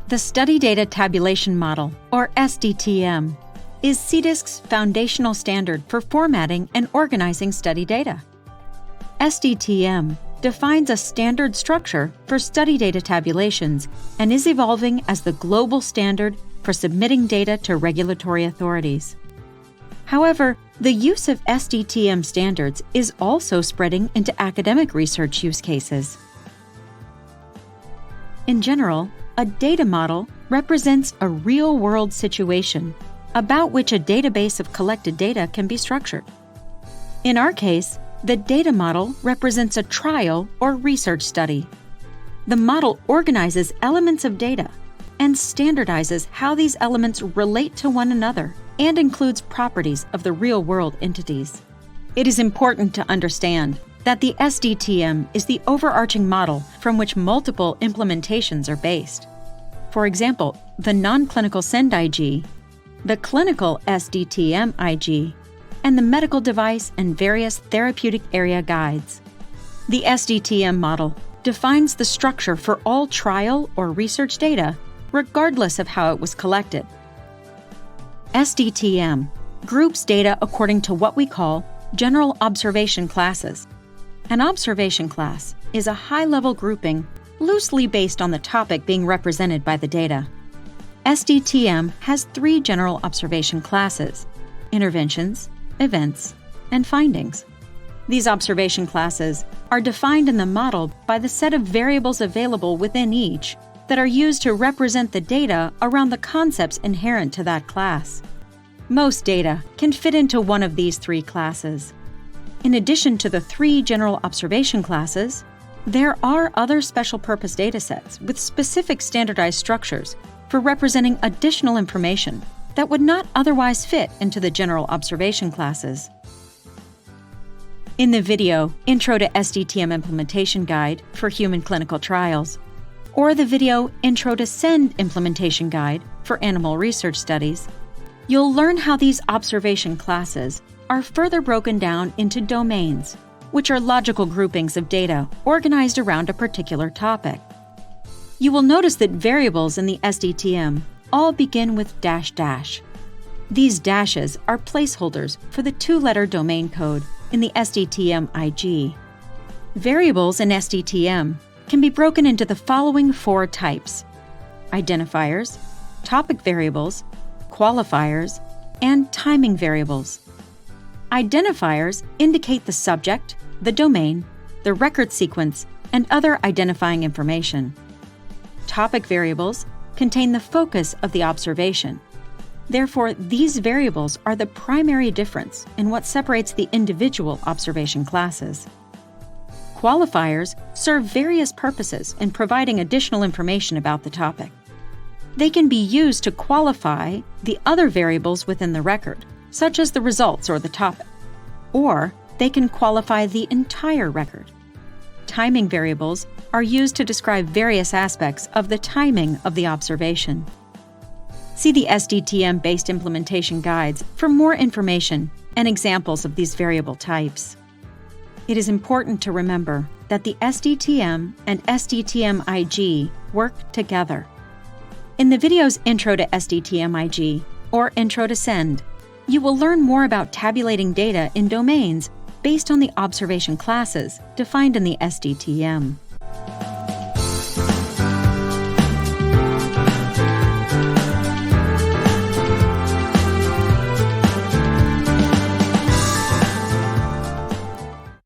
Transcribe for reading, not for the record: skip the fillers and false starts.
The Study Data Tabulation Model, or SDTM, is CDISC's foundational standard for formatting and organizing study data. SDTM defines a standard structure for study data tabulations and is evolving as the global standard for submitting data to regulatory authorities. However, the use of SDTM standards is also spreading into academic research use cases. In general, a data model represents a real-world situation about which a database of collected data can be structured. In our case, the data model represents a trial or research study. The model organizes elements of data and standardizes how these elements relate to one another and includes properties of the real-world entities. It is important to understand that the SDTM is the overarching model from which multiple implementations are based. For example, the non-clinical SEND-IG, the clinical SDTM-IG, and the medical device and various therapeutic area guides. The SDTM model defines the structure for all trial or research data, regardless of how it was collected. SDTM groups data according to what we call general observation classes. An observation class is a high-level grouping loosely based on the topic being represented by the data. SDTM has 3 general observation classes: interventions, events, and findings. These observation classes are defined in the model by the set of variables available within each that are used to represent the data around the concepts inherent to that class. Most data can fit into one of these 3 classes. In addition to the 3 general observation classes, there are other special-purpose datasets with specific standardized structures for representing additional information that would not otherwise fit into the general observation classes. In the video Intro to SDTM Implementation Guide for Human Clinical Trials, or the video Intro to SEND Implementation Guide for Animal Research Studies, you'll learn how these observation classes are further broken down into domains, which are logical groupings of data organized around a particular topic. You will notice that variables in the SDTM all begin with --. These dashes are placeholders for the 2-letter domain code in the SDTM-IG. Variables in SDTM can be broken into the following 4 types: identifiers, topic variables, qualifiers, and timing variables. Identifiers indicate the subject, the domain, the record sequence, and other identifying information. Topic variables contain the focus of the observation. Therefore, these variables are the primary difference in what separates the individual observation classes. Qualifiers serve various purposes in providing additional information about the topic. They can be used to qualify the other variables within the record, such as the results or the topic, or they can qualify the entire record. Timing variables are used to describe various aspects of the timing of the observation. See the SDTM-based implementation guides for more information and examples of these variable types. It is important to remember that the SDTM and SDTM-IG work together. In the videos Intro to SDTM-IG or Intro to SEND, you will learn more about tabulating data in domains based on the observation classes defined in the SDTM.